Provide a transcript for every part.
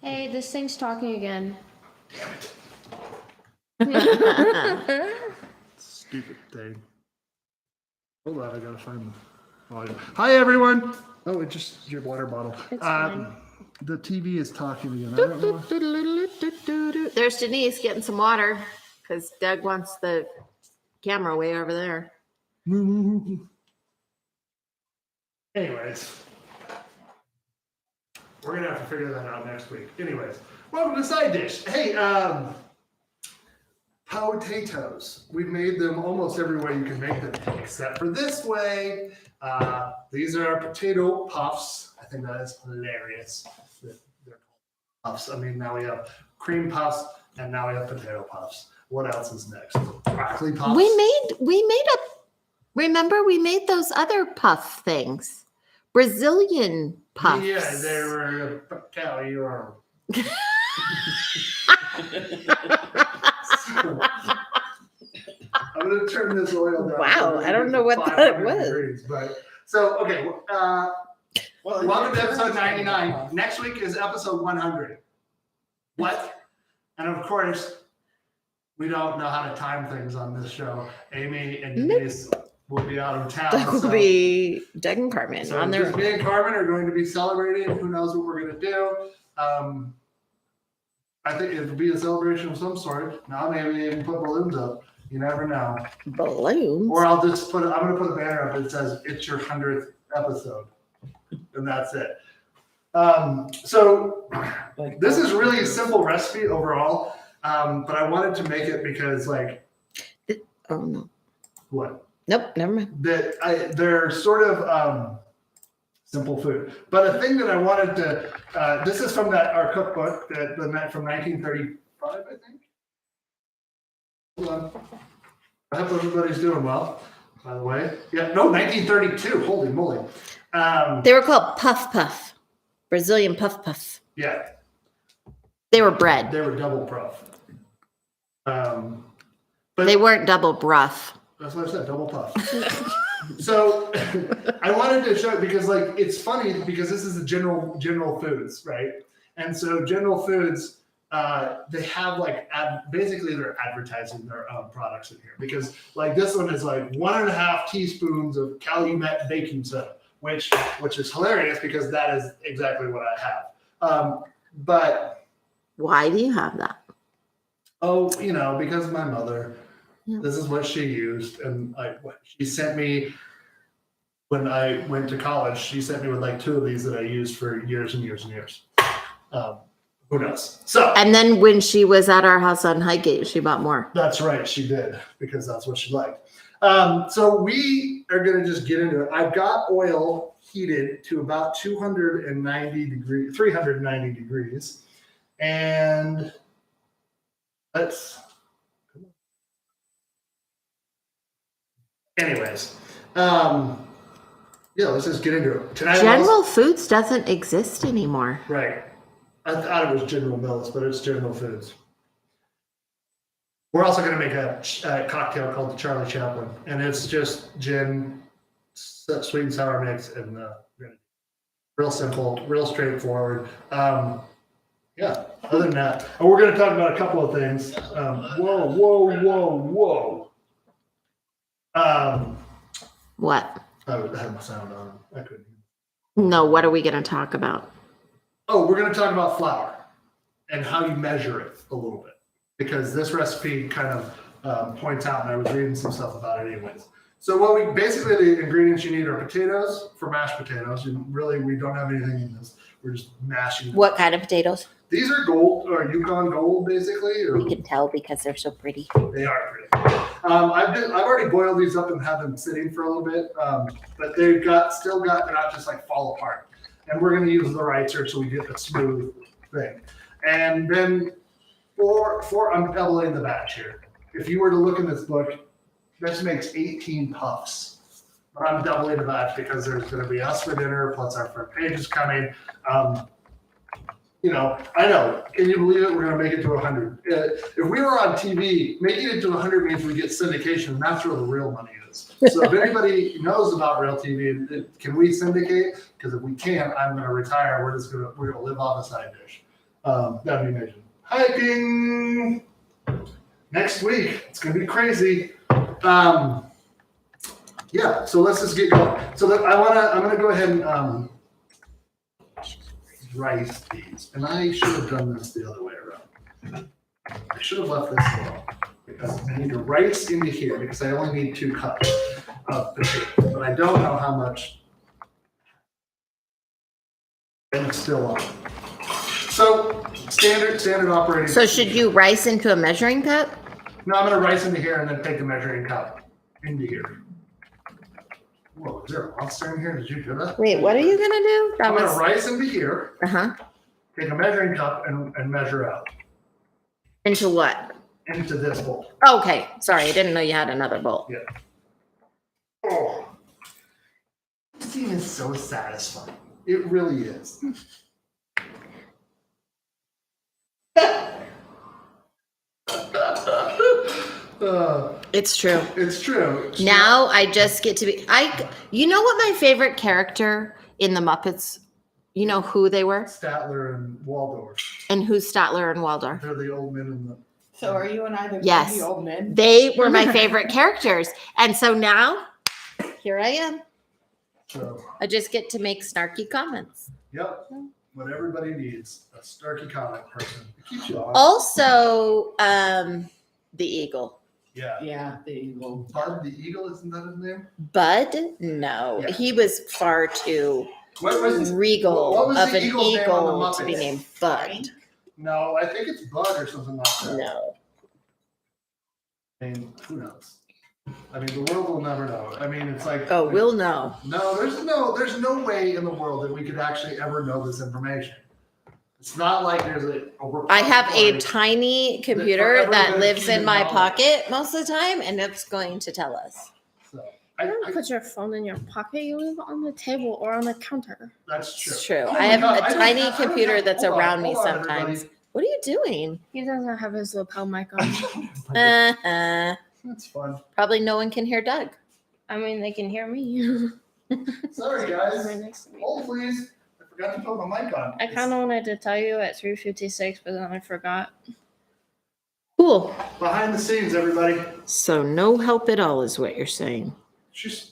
Hey, this thing's talking again. Stupid thing. Hold on, I gotta find the volume. Hi everyone. Oh, it's just your water bottle. It's fine. The TV is talking again. I don't know. There's Denise getting some water because Doug wants the camera way over there. Anyways, we're gonna have to figure that out next week. Anyways, welcome to Side Dish. Hey, potatoes. We've made them almost every way you can make them, except for this way. These are our potato puffs. I think that is hilarious. They're called puffs. I mean, now we have cream puffs, and now we have potato puffs. What else is next? Broccoli puffs. Remember we made those other puff things. Brazilian puffs. Yeah, they were Callie or. I'm going to turn this oil down. Wow, I don't know what that was. Degrees, but so okay. Welcome to episode 99. Next week is episode 100. What? And of course, we don't know how to time things on this show. Amy and Denise will be out of town. Doug will be Doug and Carmen So on their just me and Carmen are going to be celebrating. Who knows what we're going to do? I think it'll be a celebration of some sort. Now maybe even put balloons up. You never know. balloons. Or I'll just I'm going to put a banner up that says it's your 100th episode. And that's it. So this is really a simple recipe overall. But I wanted to make it because Oh no. what? Nope, never mind. They're sort of simple food. But a thing that I wanted to, this is from our cookbook from 1935, I think. Hold on. I hope everybody's doing well, by the way. Yeah, no, 1932. Holy moly. They were called puff puff. Brazilian puff puff. Yeah, They were bread. they were double puff. But They weren't double bruff. that's what I said, double puff. So I wanted to show it because it's funny because this is the general foods, right? And so general foods, they have basically they're advertising their own products in here because this one is 1.5 teaspoons of Calumet baking soda, which is hilarious because that is exactly what I have. But Why do you have that? because my mother. Yeah. This is what she used, and she sent me when I went to college. She sent me with 2 of these that I used for years and years and years. Who knows? So, And then when she was at our house on Highgate, she bought more. that's right, she did because that's what she liked. So we are going to just get into it. I've got oil heated to about 390 degrees, and let's. Anyways, let's just get into it. General Foods doesn't exist anymore. Right. I thought it was General Mills, but it's General Foods. We're also going to make a cocktail called the Charlie Chaplin, and it's just gin, sweet and sour mix, and real simple, real straightforward. Other than that, and we're going to talk about a couple of things. Whoa. What? I had my sound on. I couldn't. No, what are we going to talk about? Oh, we're going to talk about flour and how you measure it a little bit because this recipe kind of points out, and I was reading some stuff about it anyways. So the ingredients you need are potatoes for mashed potatoes. And really, we don't have anything in this. We're just mashing them. What kind of potatoes? These are gold or Yukon gold, basically. Or We can tell because they're so pretty. they are pretty. I've already boiled these up and have them sitting for a little bit, but they're not just fall apart. And we're going to use the ricer so we get a smooth thing. And then I'm doubling the batch here. If you were to look in this book, this makes 18 puffs. But I'm doubling the batch because there's going to be us for dinner, plus our front page is coming. I know. Can you believe it? We're going to make it to 100. If we were on TV, making it to 100 means we get syndication, and that's where the real money is. So if anybody knows about real TV, can we syndicate? Because if we can't, I'm going to retire. We're going to live off a side dish. That'd be amazing. Hiking next week. It's gonna be crazy. Yeah. So let's just get going. So that I'm gonna go ahead and rice these, and I should have done this the other way around. I should have left this alone because I need to rice into here because I only need 2 cups of potato, but I don't know how much. And it's still on. So standard operating. So should you rice into a measuring cup? No, I'm gonna rice into here and then take the measuring cup into here. Whoa, is there a monster in here? Did you do that? Wait, what are you gonna do? That I'm gonna was rice into here, uh-huh. take a measuring cup and measure out Into what? into this bowl. Okay, sorry, I didn't know you had another bowl. Yeah. Oh, this scene is so satisfying. It really is. It's true. It's true. Now I just get to be you know what my favorite character in the Muppets, you know who they were? Statler and Waldorf. And who's Statler and Waldorf? They're the old men in the. So are you and I the Yes. crazy old men? They were my favorite characters. And so now here I am. So, I just get to make snarky comments. yep. What everybody needs, a snarky comic person. It keeps you on. Also, the eagle. Yeah. Yeah, the eagle. Bud the Eagle, isn't that his name? Bud? No. Yeah. He was far too What was his, regal what was of the an eagle's name on eagle the to be Muppets? named Bud. No, I think it's Bud or something like that. No. I mean, who knows? I mean, the world will never know. I mean, it's like. Oh, we'll know. No, there's no way in the world that we could actually ever know this information. It's not like there's a I have a repository. tiny computer forever that gonna lives keep in it my knowledge. pocket most of the time, and it's going to tell us. So, You don't put your phone in your pocket. You leave it on the table or on the counter. that's true. It's true. Oh I my have God, a I don't tiny have- I don't computer have- that's hold on, around me hold on, sometimes. everybody. What are you doing? He doesn't have his lapel mic on. Uh-huh. That's fun. Probably no one can hear Doug. I mean, they can hear me. Sorry, Right guys. next to me. Hold, please. I forgot to put my mic on. I kind of wanted to tell you at 3:56, but then I forgot. Cool. Behind the scenes, everybody. So no help at all is what you're saying. She's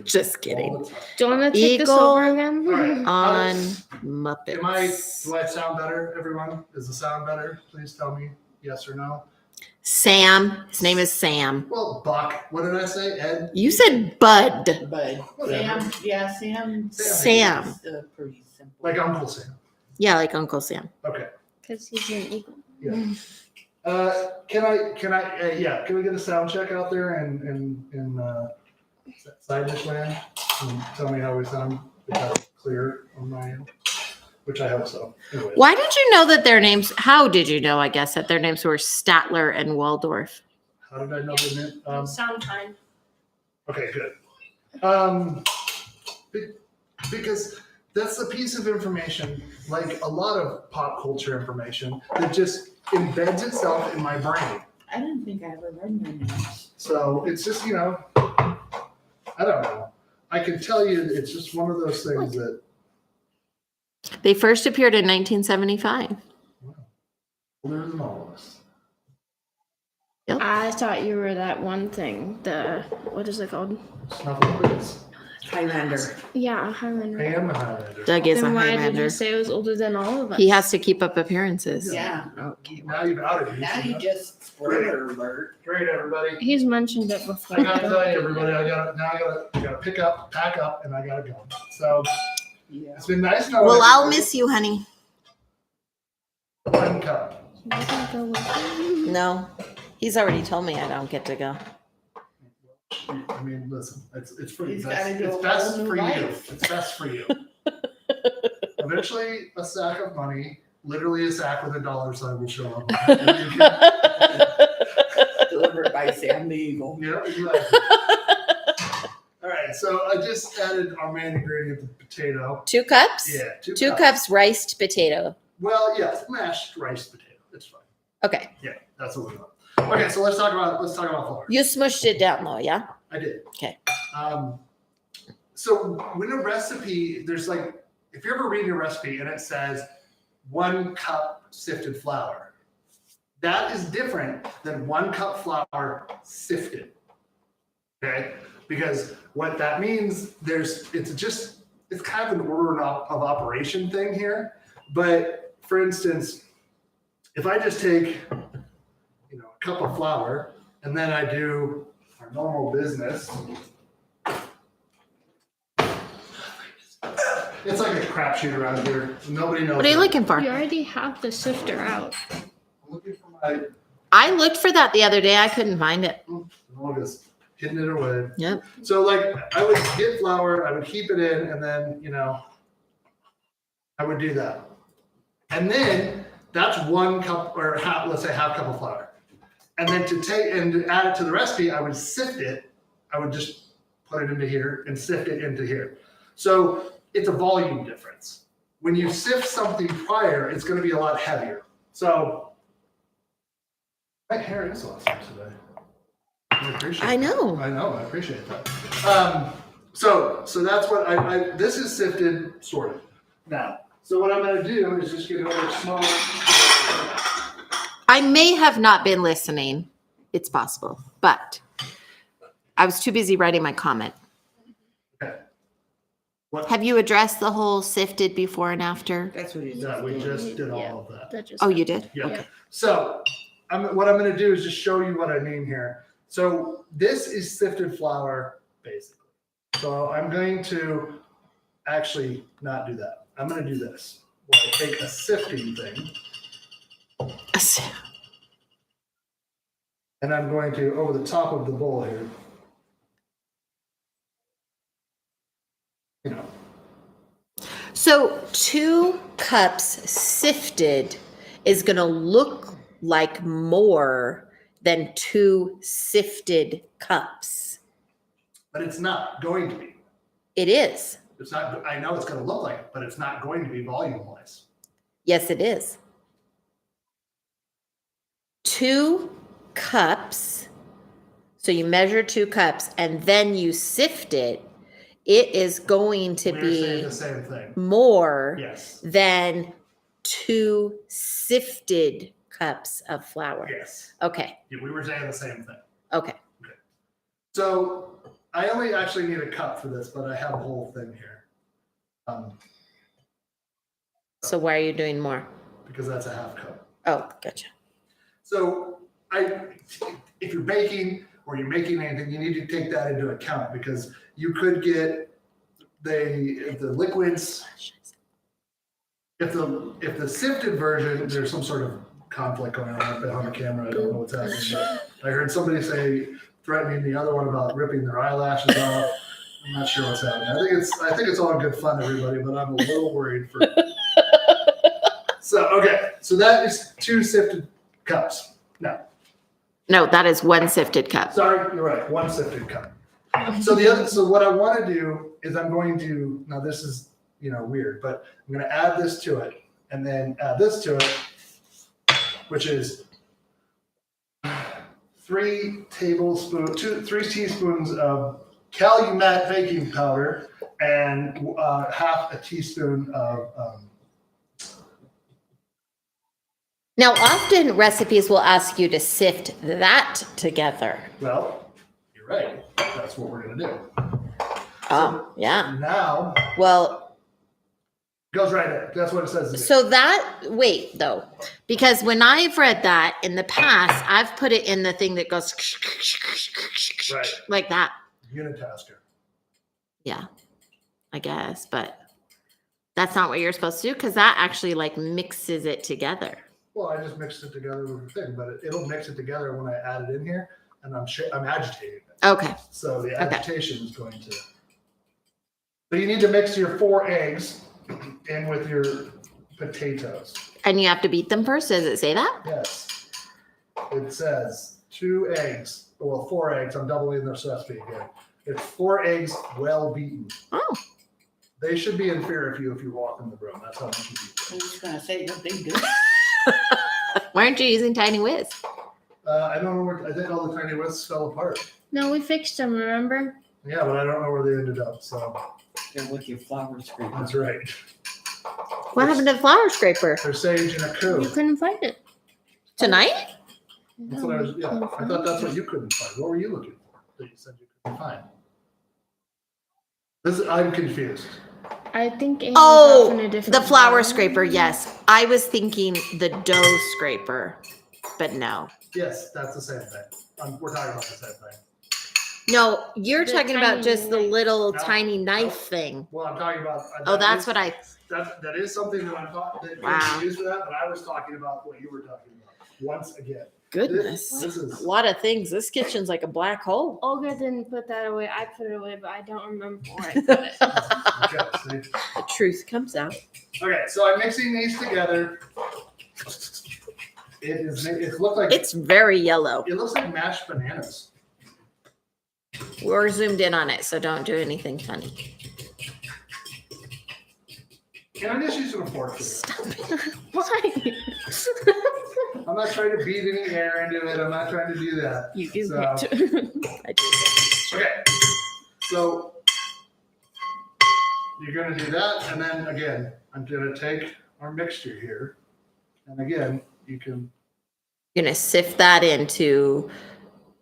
Just kidding. all the time. Do you want to take this Eagle over again? All right. On Do I Muppets. sound better, everyone? Is the sound better? Please tell me yes or no. Sam. His name is Sam. Well, Buck. What did I say? Ed? You said Bud. But Whatever. Sam, yeah, Sam. Sam. is, pretty simple. Like Uncle Sam. Yeah, like Uncle Sam. Okay. Because he's an eagle. Yeah. Can we get a sound check out there in side dish land? And tell me how we sound. If that's clear on my end, which I hope so. Anyways. Why did you know that their names? How did you know? I guess that their names were Statler and Waldorf. How did I know the name? Sound time. Okay, good. Because that's a piece of information, like a lot of pop culture information, that just embeds itself in my brain. I didn't think I ever read their names. So it's just, I don't know. I can tell you it's just one of those things that, They first appeared in 1975. older than all of us. I thought you were that one thing. What is it called? Snuffleupagus. Highlander. Yeah, I Highlander. am a Highlander. Doug is Then a why did Highlander. you say it was older than all of us? He has to keep up appearances. Yeah. Okay. Now you've outed me. Now you just spoiler alert. Great, everybody. He's mentioned it before. I gotta tell you, everybody, I gotta pack up, and I gotta go. So Yeah. it's been nice knowing. Well, I'll everybody. miss you, honey. One cup. You can go with him. No, he's already told me I don't get to go. I mean, listen, it's for you. He's That's- gotta do it's a best whole new for you. life. It's best for you. Eventually, a sack of money, literally a sack with a dollar sign, will show up. Delivered by Sam the Eagle. Yeah, exactly. All right, so I just added our main ingredient, the potato. 2 cups? Yeah, 2 cups riced potato. Well, yes, mashed rice potato. It's fine. Okay. Yeah, that's what we want. Okay, so let's talk about flour. You smushed it down though, yeah? I did. Okay. So when a recipe, there's like, if you're ever reading a recipe and it says 1 cup sifted flour. That is different than 1 cup flour sifted. Okay? Because what that means, it's kind of an order of operation thing here. But for instance, if I just take, a cup of flour and then I do our normal business, it's like a crapshoot around here. Nobody knows. What are you looking for? You already have the sifter out. I'm looking for my. I looked for that the other day. I couldn't find it. I'm just hitting it away. Yep. So I would get flour, I would heap it in, and then I would do that, and then that's 1 cup or half, let's say half cup of flour, and then to add it to the recipe, I would sift it. I would just put it into here and sift it into here. So it's a volume difference. When you sift something prior, it's going to be a lot heavier. So my hair is awesome today. I appreciate I know. I appreciate that. So that's what this is sifted, sort of. Now, so what I'm going to do is just get another small. I may have not been listening. It's possible, but I was too busy writing my comment. Okay. What? Have you addressed the whole sifted before and after? That's what he's Yeah, we just did Yeah. all of that. That just Oh, you did? Yeah. Okay. So what I'm going to do is just show you what I mean here. So this is sifted flour, basically. So I'm going to actually not do that. I'm going to do this. Where I take a sifting thing, and I'm going to, over the top of the bowl here, So 2 cups sifted is going to look like more than 2 sifted cups. but it's not going to be. It is. It's not. I know it's going to look like it, but it's not going to be volume-wise. Yes, it is. 2 cups. So you measure 2 cups and then you sift it. It is going to We're saying be the same thing. more Yes. than 2 sifted cups of flour. Yes. Okay. Yeah, we were saying the same thing. Okay. So I only actually need a cup for this, but I have a whole thing here. So why are you doing more? Because that's a half cup. Oh, gotcha. So if you're baking or you're making anything, you need to take that into account because you could get the liquids. If the sifted version, there's some sort of conflict going on up there on the camera. I don't know what's happening. But I heard somebody say threatening the other one about ripping their eyelashes off. I'm not sure what's happening. I think it's all good fun, everybody, but I'm a little worried for. So that is 2 sifted cups. No, that is 1 sifted cup. Sorry, you're right. 1 sifted cup. So what I want to do is I'm going to, now this is, weird, but I'm going to add this to it and then add this to it, which is 3 teaspoons of Calumet baking powder and half a teaspoon of, Now, often recipes will ask you to sift that together. well, you're right. That's what we're going to do. Oh, yeah. Now, Well, goes right there. That's what it says. so wait, though, because when I've read that in the past, I've put it in the thing that goes Right. like that. Unitasker. Yeah, I guess, but that's not what you're supposed to do because that actually mixes it together. Well, I just mixed it together with the thing, but it'll mix it together when I add it in here, and I'm agitating it. Okay. So the agitation is going to. So you need to mix your 4 eggs in with your potatoes. And you have to beat them first. Does it say that? Yes. It says 2 eggs. Well, 4 eggs. I'm doubling this recipe again. It's 4 eggs well beaten. Oh. They should be in fear of you if you walk in the room. That's how much you beat I them. was just gonna say, don't they do? Why aren't you using Tiny Whiz? I don't know where. I think all the tiny whisks fell apart. No, we fixed them, remember? Yeah, but I don't know where they ended up. So They're with your flour scraper. that's right. What happened to the flour scraper? There's sage and a You coup. couldn't find it. Tonight? That's what I was. Yeah, I thought that's what you couldn't find. What were you looking for that you said you couldn't find? I'm confused. I think Amy got from a Oh, different the flour one. scraper. Yes. I was thinking the dough scraper, but no. Yes, that's the same thing. We're talking about the same thing. No, you're The talking about tiny just the knife. little No, tiny knife no. thing. Well, I'm talking about. Oh, that's what I. That is something that I'm talking. That Wow. can be used for that, but I was talking about what you were talking about. Once again, Goodness. this is A lot of things. This kitchen's like a black hole. Olga didn't put that away. I put it away, but I don't remember where I put it. okay. See? The truth comes out. Okay, so I'm mixing these together. It looks like It's very yellow. it looks like mashed bananas. We're zoomed in on it, so don't do anything funny. Can I just use a fork here? Stop it. Why? I'm not trying to beat any air into it. I'm not trying to do that. You do So- it. I do. Okay, so you're gonna do that, and then again, I'm gonna take our mixture here, and again, you can. You're gonna sift that in to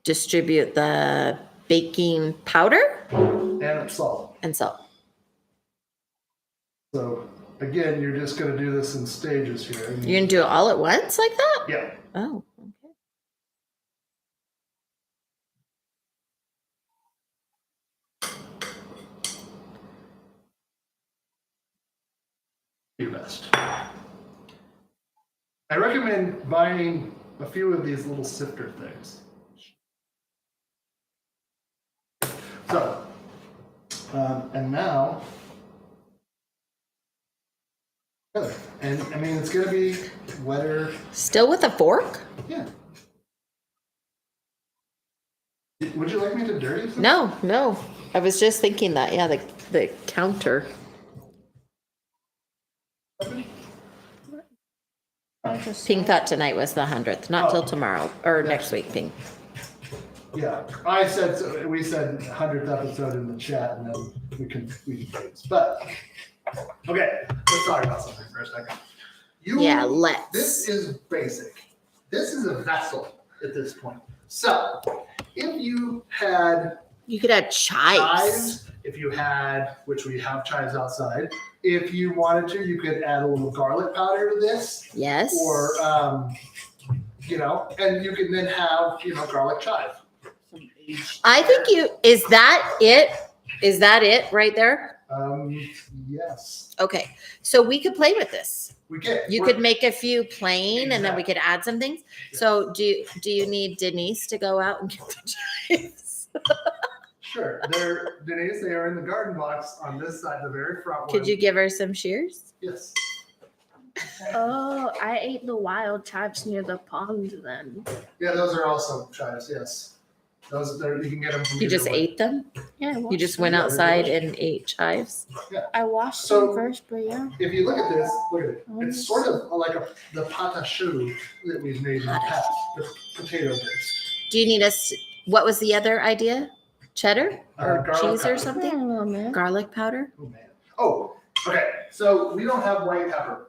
distribute the baking powder And salt. and salt. So again, you're just gonna do this in stages here. You're gonna do it all at once like that? Yeah. Oh, okay. Do your best. I recommend buying a few of these little sifter things. So, and now, and I mean, it's gonna be wetter. Still with a fork? Yeah. Would you like me to dirty something? No. I was just thinking that. Yeah, the counter. Ping thought tonight was the 100th, not till Oh. tomorrow or next week, Ping. Yeah, I said, so we said 100th episode in the chat, and then we can choose. But, okay, let's talk about something for a second. Yeah, let's. This is basic. This is a vessel at this point. So, if you had You could add chives. chives, if you had, which we have chives outside, if you wanted to, you could add a little garlic powder to this, Yes. or, and you can then have, garlic chive. I think is that it? Is that it right there? Yes, Okay. So we could play with this. we can. You could make a few plain and then we could add some things. Yes. So do you need Denise to go out and get the chives? Sure. Denise, they are in the garden box on this side, the very front one. Could you give her some shears? Yes. Oh, I ate the wild chives near the pond then. Yeah, those are also chives, yes. Those, you can get them from You just either way. ate them? Yeah, You just went Yeah, outside and ate chives? I washed So- them first, but yeah. If you look at this, look at it. It's sort of like the pata choux that we've made in the past, the potato bits. Do you need what was the other idea? Cheddar or Garlic cheese or powder. something? Oh, man. Garlic powder? Oh, man. Oh, okay. So we don't have white pepper.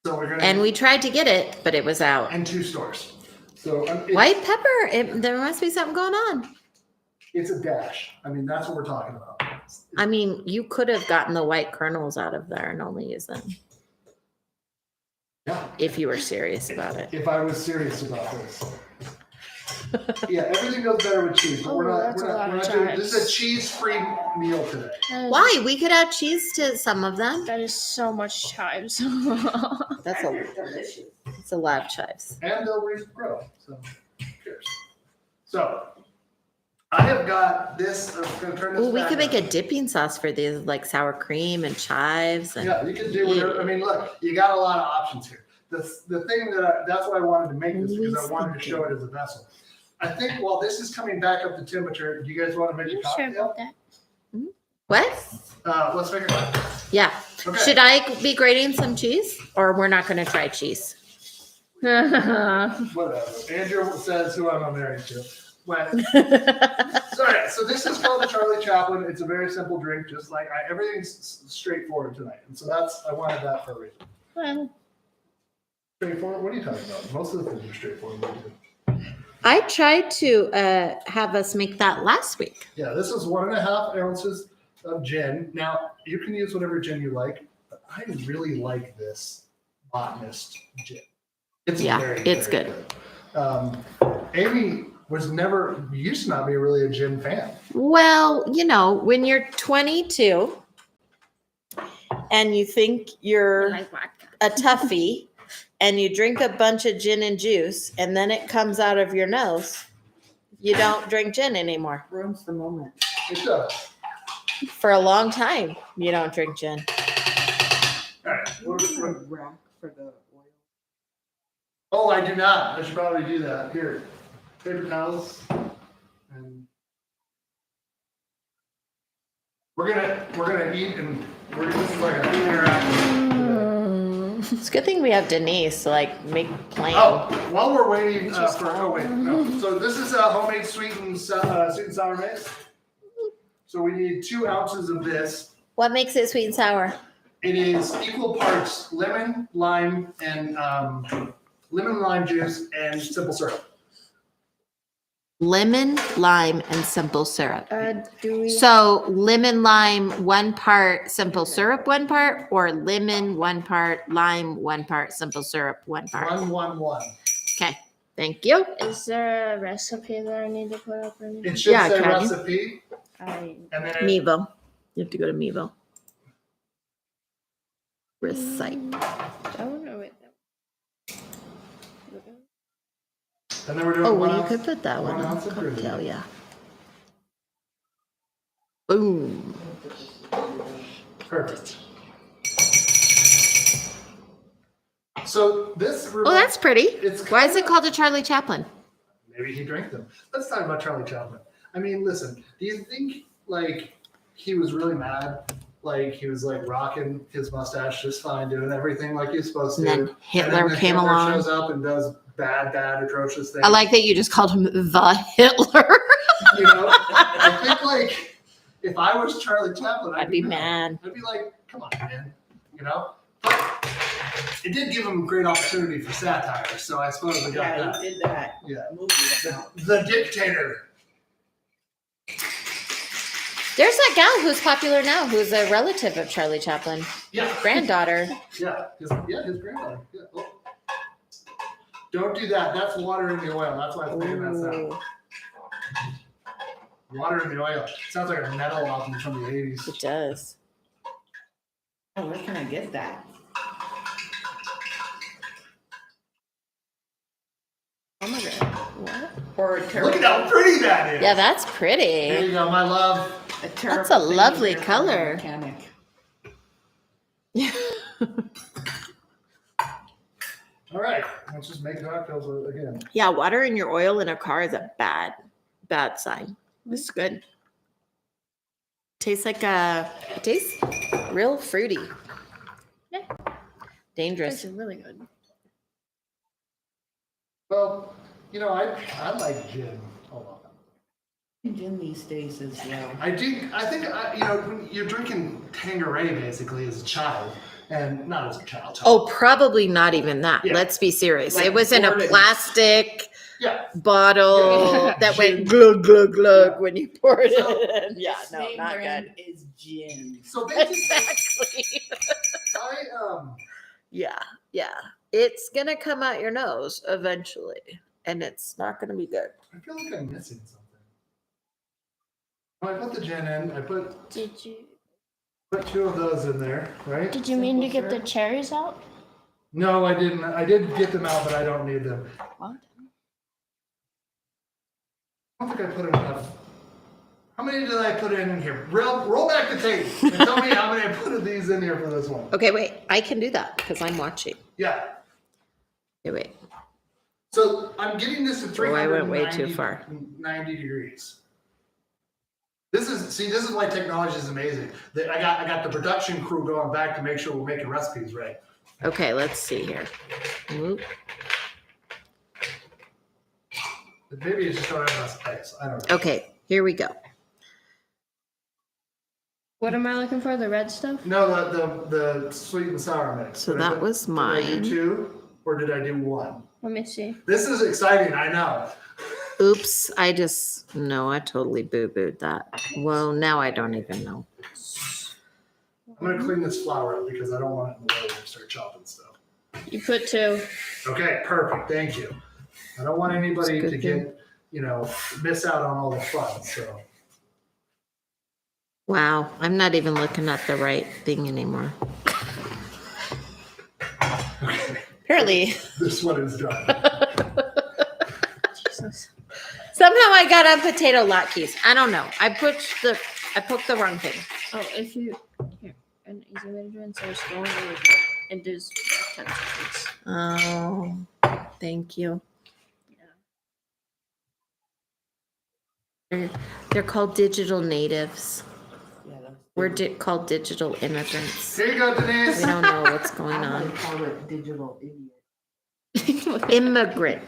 So we're going to. And we tried to get it, but it was out. And 2 stores. So White pepper, there must be something going on. It's a dash. I mean, that's what we're talking about. I mean, you could have gotten the white kernels out of there and only used them Yeah. if you were serious about it. If I was serious about this. Yeah, everything goes better with cheese, but Oh, we're not. that's We're a not, lot we're of not doing. chives. This is a cheese-free meal today. Why? We could add cheese to some of them. That is so much chives. That's Delicious. it's a lot of chives. And they'll regrow. So, cheers. So, I have got this. I'm going to turn this. Ooh, we back could make up. a dipping sauce for these, like sour cream and chives. And Yeah, you can do whatever. I mean, look, you got a lot of options here. The thing that's why I wanted to make this, because I wanted to show it as a vessel. I think while this is coming back up to temperature, do you guys want to make a You sure cocktail? about that? What? Let's make a cocktail. Yeah. Okay. Should I be grating some cheese, or we're not going to try cheese? Whatever. Andrew says who I'm married to. When Sorry, so this is called the Charlie Chaplin. It's a very simple drink, just like everything's straightforward tonight. And so I wanted that for a reason. Well, Straightforward? What are you talking about? Most of the things are straightforward. I tried to have us make that last week. Yeah, this is 1.5 ounces of gin. Now, you can use whatever gin you like, but I really like this botanist gin. It's It's very good. Amy used to not be really a gin fan. Well, when you're 22 and you think you're like vodka. a toughie and you drink a bunch of gin and juice and then it comes out of your nose, you don't drink gin anymore. Ruins the moment. It does. For a long time, you don't drink gin. All right. Rack for the oil. Oh, I do not. I should probably do that. Here, paper towels, and we're gonna eat, and this is like a interactive. It's a good thing we have Denise to make plan. Oh, while we're waiting So this is a homemade sweet and sour mix. So we need 2 ounces of this. What makes it sweet and sour? It is equal parts lemon, lime, and lemon lime juice and simple syrup. Lemon, lime, and simple syrup. Do we? So lemon, lime, 1 part, simple syrup, 1 part, or lemon, 1 part, lime, 1 part, simple syrup, 1 part. 1-1-1. Okay, thank you. Is there a recipe that I need to put up or anything? It should Yeah, say can you? recipe, I and then Mevo. You have to go to Mevo. Recite. don't know it. and then we're doing Oh, 1 well, you ounce. could put that one 1 on ounce of gravy. cocktail, yeah. Boom. Perfect. So this. Oh, that's pretty. It's Why is it kinda- called a Charlie Chaplin? Maybe he drank them. Let's talk about Charlie Chaplin. I mean, listen. Do you think he was really mad? He was rocking his mustache just fine, doing everything like he's supposed to. And then Hitler then came Hitler along. shows up and does bad, atrocious things. I like that you just called him the Hitler. I think if I was Charlie Chaplin, I'd be mad. I'd be like, come on, man. But it did give him a great opportunity for satire, so I suppose we got Yeah, that. he did that Yeah. movie about. The Dictator. There's that gal who's popular now, who's a relative of Charlie Chaplin, Yeah. granddaughter. Yeah. His granddaughter. Yeah. Oh. Don't do that. That's water in the oil. That's why it's making that sound. Ooh, Water in the oil. Sounds like a metal album from the 80s. it does. Oh, where can I get that? Oh my god. What? Or a Look at how pretty that is. Yeah, that's There pretty. you go, my love. That's a lovely color. Mechanic. All right. Let's just make cocktails again. Yeah, water in your oil in a car is a bad sign. This is good. Tastes it tastes real fruity. Yeah. Dangerous. It's really good. Well, I like gin a lot. Gin these days is low. I think when you're drinking Tanqueray basically as a child, and not as a child. Oh, probably not even that. Yeah. Let's be serious. Like It was in a Gordon's. plastic Yeah. bottle Yeah. that Gin. went glug glug glug Yeah. when you poured So, it in. Yeah, Its no, name not brand good. is gin. So basically, Exactly. Yeah. It's gonna come out your nose eventually, and it's not gonna be good. I feel like I'm missing something. When I put the gin in, I put Did you 2 of those in there, right? Did you mean to get the cherries out? No, I didn't. I did get them out, but I don't need them. What? I don't think I put enough. How many did I put in here? Roll back the tape and tell me how many I put of these in here for this one. Okay, wait. I can do that because I'm watching. Yeah. Okay, wait. So I'm getting this at Oh, I went way too 390 far. 90 degrees. This is why technology is amazing. I got the production crew going back to make sure we're making recipes right. Okay, let's see here. Whoop. Maybe it's just don't have enough space. I don't know. Okay, Here we go. What am I looking for? The red stuff? No, the sweet and sour mix. So Did I that put- was Did I mine. do 2 or did I do 1? Let me see. This is exciting. I know. Oops, I totally boo-booed that. Well, now I don't even know. I'm gonna clean this flour up because I don't want it in the way when I start chopping stuff. You put 2. Okay, perfect. Thank you. I don't want anybody That's to good get, miss out on all the fun. So Wow, I'm not even looking at the right thing anymore. Apparently, this one is done. Jesus. somehow I got on potato latkes. I don't know. I poked the wrong thing. Oh, if you here, an easy way to do it instead of scrolling over and do 10 seconds. Oh, thank you. They're called digital natives. Yeah, that's. We're called digital immigrants. Here you go, Denise. We don't know what's going I'm on. gonna call it digital idiot. Immigrant.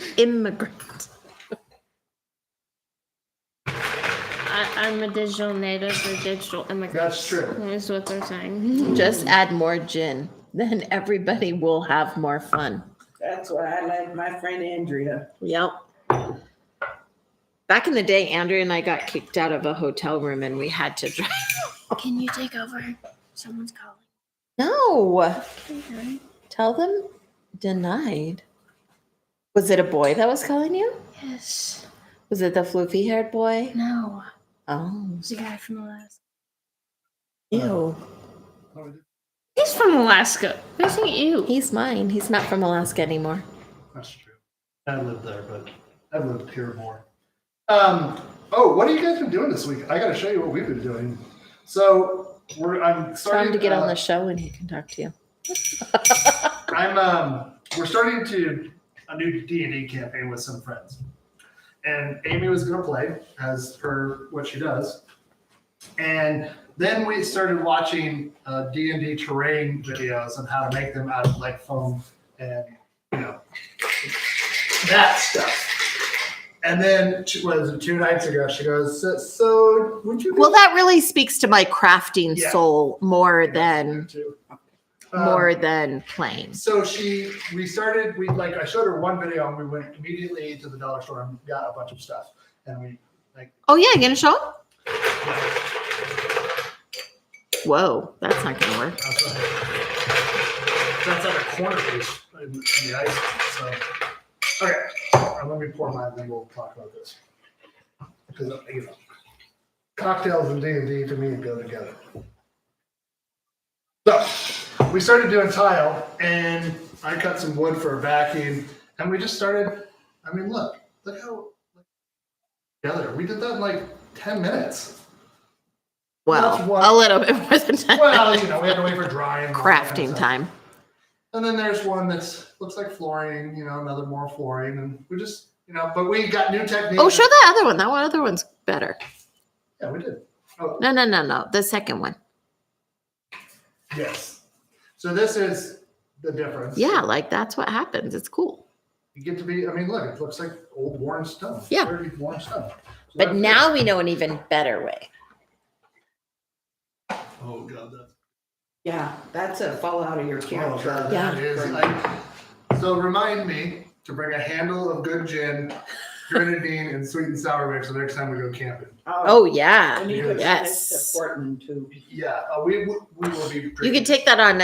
I'm a digital native or digital immigrant. That's true. That's what they're saying. Just add more gin. Then everybody will have more fun. That's why I like my friend Andrea. Yep. Back in the day, Andrea and I got kicked out of a hotel room and we had to drive. Can you take over? Someone's calling. No. Okay. Tell them denied. Was it a boy that was calling you? Yes. Was it the floofy haired boy? No. Oh. It's the guy from Alaska. Ew. He's from Alaska. Who's you? He's mine. He's not from Alaska anymore. That's true. I lived there, but I've lived here more. What have you guys been doing this week? I got to show you what we've been doing. So I'm Tell starting him to get on the show and he can talk to you. We're starting a new D&D campaign with some friends, and Amy was going to play as per what she does, and then we started watching D&D terrain videos on how to make them out of like foam and that stuff. And then, was it 2 nights ago? She goes, "So, would you?" Well, that really speaks to my crafting Yeah. soul more Yeah, than too. playing. So I showed her one video and we went immediately to the dollar store and got a bunch of stuff. And we Oh yeah, you gonna show him? Whoa, that's not gonna work. that's like a corner piece in the ice. So, okay, let me pour mine and then we'll talk about this. Because, cocktails and D&D to me go together. So, we started doing tile, and I cut some wood for a backing, and we just started. I mean, look how together. We did that in like 10 minutes. Well, That's one- a little bit more than 10 Well, minutes. we had to wait for drying. and all that kind of Crafting stuff. time. And then there's one that looks like flooring, another more flooring, and we just, but we got new techniques. Oh, show that other one. That other one's better. Yeah, we did. Oh, No. The second one. yes. So this is the difference. Yeah, like that's what happens. It's cool. You get to be. I mean, look, it looks like old worn stone. Yeah. Dirty worn stone. So But that's now it. we know an even better way. Oh God, that's. Yeah, that's a fall out of your Oh character. God, Yeah. that is. So remind me to bring a handle of good gin, grenadine, and sweet and sour mix the next time we go camping. Oh yeah. We need to Yes. to Portland too. Yeah, we will be. You Drinking. can take that on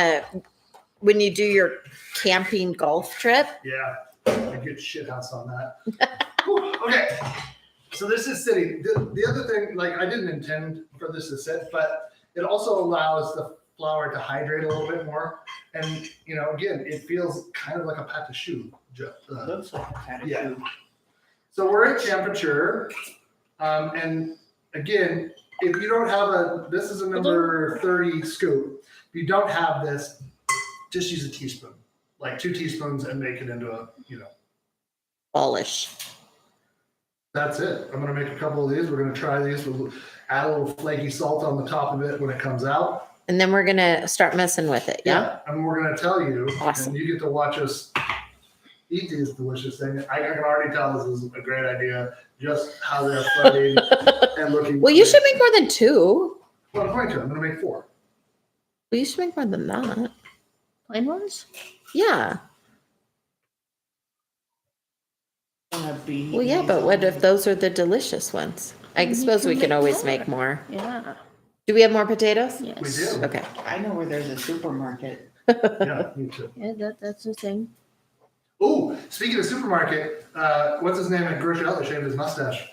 when you do your camping golf trip. Yeah, I get shit house on that. Whew, okay, so this is sitting. The other thing, I didn't intend for this to sit, but it also allows the flour to hydrate a little bit more. And, again, it feels kind of like a pat de choux. Looks like a patty. Yeah. So we're at temperature. And again, if you don't have this is a number 30 scoop. If you don't have this, just use a teaspoon, like 2 teaspoons, and make it into a, Polish. That's it. I'm going to make a couple of these. We're going to try these. We'll add a little flaky salt on the top of it when it comes out. And then we're gonna start messing with it. Yeah. And we're going to tell you, Awesome. and you get to watch us eat these delicious things. I can already tell this is a great idea. Just how they're floating and looking. Well, you should great. make more than 2. Well, I'm going to. I'm going to make 4. Well, you should make more than that. Plain ones? Yeah. Gonna be Well, yeah, but what if those are the delicious ones? I You suppose can we can make always more. make more. Yeah. Do we have more potatoes? Yes. We do. Okay. I know where there's a supermarket. Yeah, me too. Yeah, that's the thing. Oh, speaking of supermarket, what's his name at grocery outlet shaved his mustache?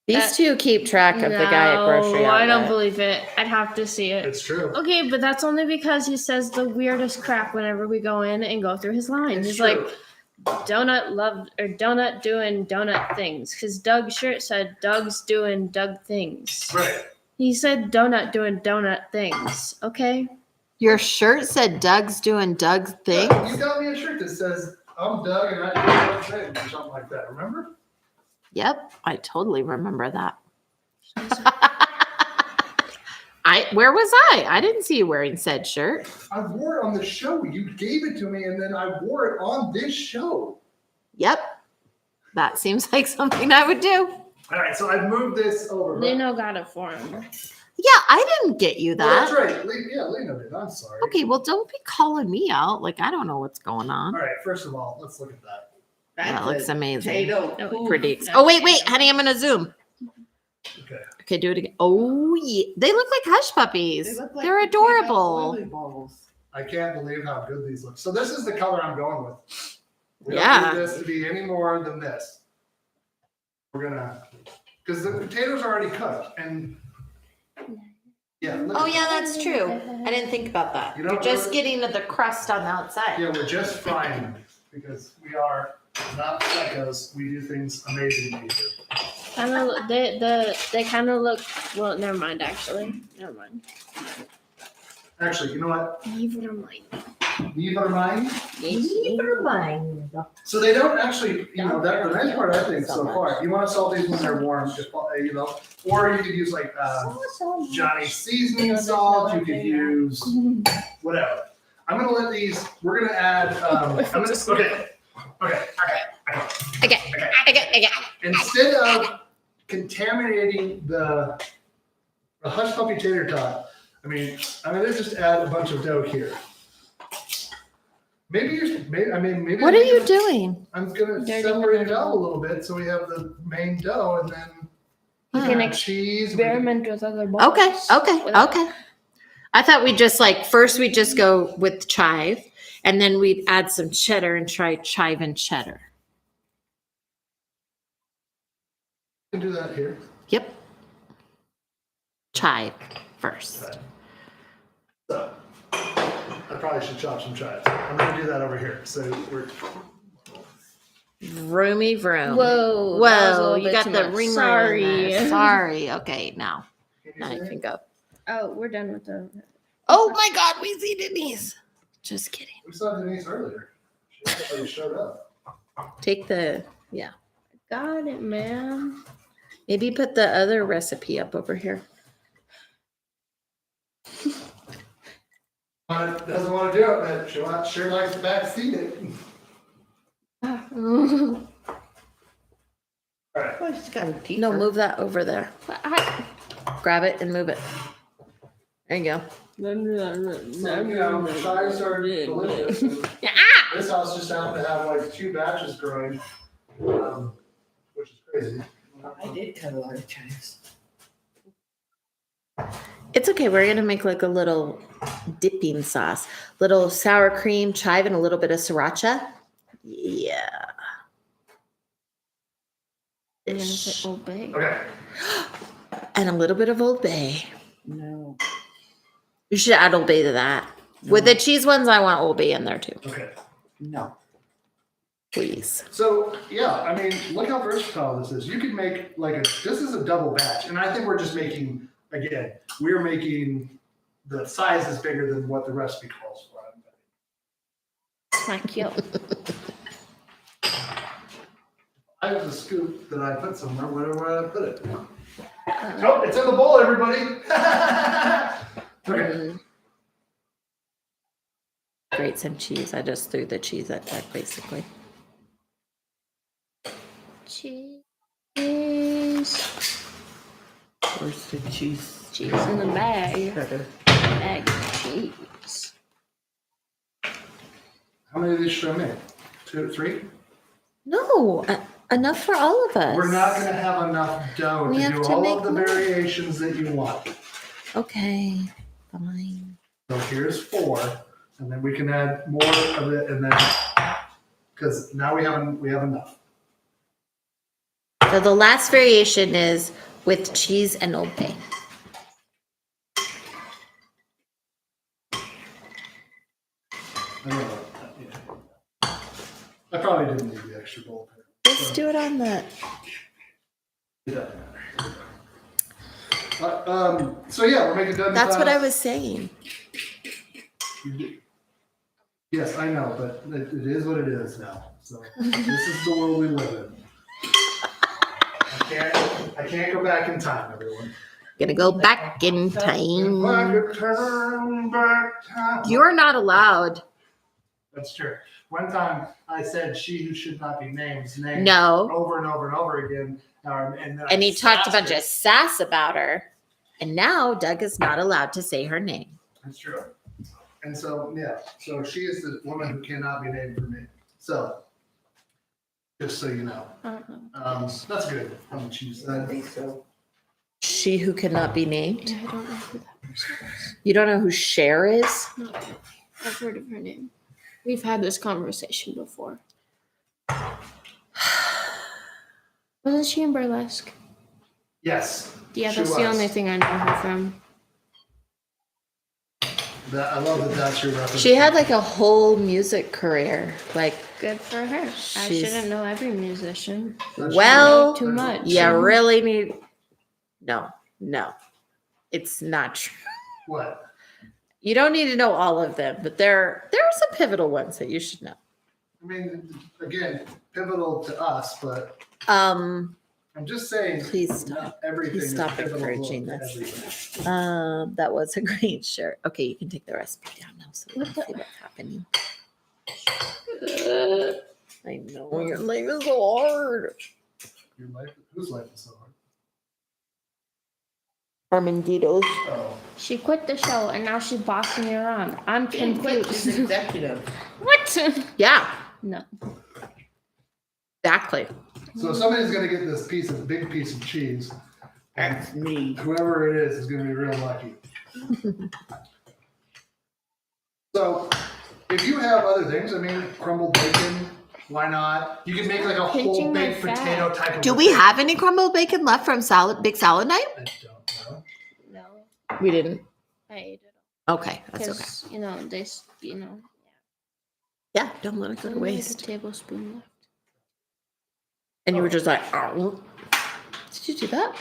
These two keep track of the guy at grocery No, I don't outlet. believe it. I'd have to see it. It's true. Okay, but that's only because he says the weirdest crap whenever we go in and go through his lines. It's He's true. like, donut loved or donut doing donut things. Because Doug's shirt said Doug's doing Doug things. Right. He said donut doing donut things. Okay? Your shirt said Doug's doing Doug's thing. Yeah, you got me a shirt that says I'm Doug and I do Doug things or something like that. Remember? Yep, I totally remember that. Where was I? I didn't see you wearing said shirt. I wore it on the show. You gave it to me, and then I wore it on this show. Yep. That seems like something I would do. All right, so I've moved this over. Lino got it for him. Yeah, I didn't get you Oh, that's that. right. Lena did. I'm sorry. Okay, well, don't be calling me out. Like, I don't know what's going on. All right. First of all, let's look at that. That looks amazing. Potato. No, Ooh. Pretty. Oh, wait, honey, I'm going to zoom. Okay. Okay, do it again. Oh, yeah. They look like hush puppies. They look like They're potato adorable. lily balls. I can't believe how good these look. So this is the color I'm going with. We Yeah. don't need this to be any more than this. We're gonna, because the potatoes are already cooked, and yeah. Look Oh, at yeah, that's true. I didn't think about that. You know, You're just we're- getting the crust on the outside. Yeah, we're just frying them because we are not psychos. We do things amazingly here. Kind of, they kind of look. Well, never mind. Actually, never mind. Actually, you know what? Never mind. Never mind. Never mind. So they don't actually, you know, that the nice part I think So so much. far. You want to salt these when they're warm, if, you know, or you could use like Johnny's seasoning salt. You could use whatever. I'm gonna let these. We're gonna add. Okay. Instead of contaminating the hush puppy tater tot, I'm gonna just add a bunch of dough here. Maybe What are you doing? I'm gonna Dirty separate it little- out a little bit so we have the main dough and then You can cheese. we can- experiment with other balls. Okay. I thought we'd just first we'd just go with chive and then we'd add some cheddar and try chive and cheddar. We can do that here. Yep. Chive first. Right. So I probably should chop some chives. I'm gonna do that over here. So we're Roomy vroom. Whoa. that was a Whoa, little you bit got too the much. ring Sorry. light in there. Sorry. Okay, now can you see can it? go. Oh, we're done with the. Oh my God, we see Denise. Just kidding. We saw Denise earlier. She actually showed up. Take the Got it, man. maybe put the other recipe up over here. Doesn't want to do it, but she sure likes to backseat it. All right. Oh, she's got a teeth. No, move that over there. I- Grab it and move it. There you go. So, you know, chives are delicious. and This house just happened to have like 2 batches growing, which is crazy. I did cut a lot of chives. It's okay. We're gonna make like a little dipping sauce, little sour cream, chive, and a little bit of sriracha. Yeah. I'm gonna say Old Bay. Okay. And a little bit of Old Bay. No. You should add Old Bay to that. With the cheese ones, I want Old Bay in there too, Okay. No. please. So yeah, look how versatile this is. You could make this is a double batch, and I think we're just making we're making the size is bigger than what the recipe calls for. Thank you. I have a scoop that I put somewhere. Where do I put it? Oh, it's in the bowl, everybody. Okay. grate some cheese. I just threw the cheese at Doug, basically. Cheese. Where's the cheese? Cheese in the bag. Better. Bag of cheese. How many of these should I make? 2, 3? No, enough for all of us. We're not going to have enough dough We to have do to all make of the more. variations that you want. Okay, fine. So here's 4, and then we can add more of it, and then because now we have enough. So the last variation is with cheese and Old Bay. I don't know. Yeah. I probably didn't need the extra bowl. Let's do it on the. It doesn't matter. So yeah, we're making done. That's what I was saying. Yes, I know, but it is what it is now. So this is the world we live in. I can't go back in time, everyone. Gonna go back in If I time. could turn back time. You're not allowed. That's true. One time I said she who should not be named's name No. over and over and over again. And, then And I he talked a sassed bunch her. of sass about her. And now Doug is not allowed to say her name. That's true. And so, yeah, so she is the woman who cannot be named for me. So, just so you know. I don't know. That's good. How much you I said. think so. She who cannot be named. I don't know who that person is. You don't know who Cher is? Not really. I've heard of her name. We've had this conversation before. Wasn't she in Burlesque? Yes. Yeah, she that's the was. only thing I know her from. I love that that's your reference. She had like a whole music career. Like, Good for her. I She's- shouldn't know every musician. That's well, Too much. you really need. No, it's not true. true. What? You don't need to know all of them, but there are some pivotal ones that you should know. I mean, again, pivotal to us, but Um, I'm just saying. Please stop. Not everything Please is stop pivotal encouraging to this. everything. That was a great shirt. Okay, you can take the recipe down now so we What can the- see what's happening. I know your life is so hard. Your life, whose life is so hard? Armanditos. Oh, She quit the show and now she's bossing me around. I'm Being quick is confused. executive. What? Yeah, No. exactly. so somebody's gonna get this big piece of cheese, and That's me. whoever it is gonna be real lucky. So, if you have other things, I mean, crumbled bacon, why not? You can make like a whole Pinching my baked fat. potato type of. Do we have any crumbled bacon left from big salad night? I don't know. No. We didn't. I ate it Okay, that's okay. because, you know, Yeah, don't let it go to only like waste. a tablespoon left. And you were just like, oh. Did you do that?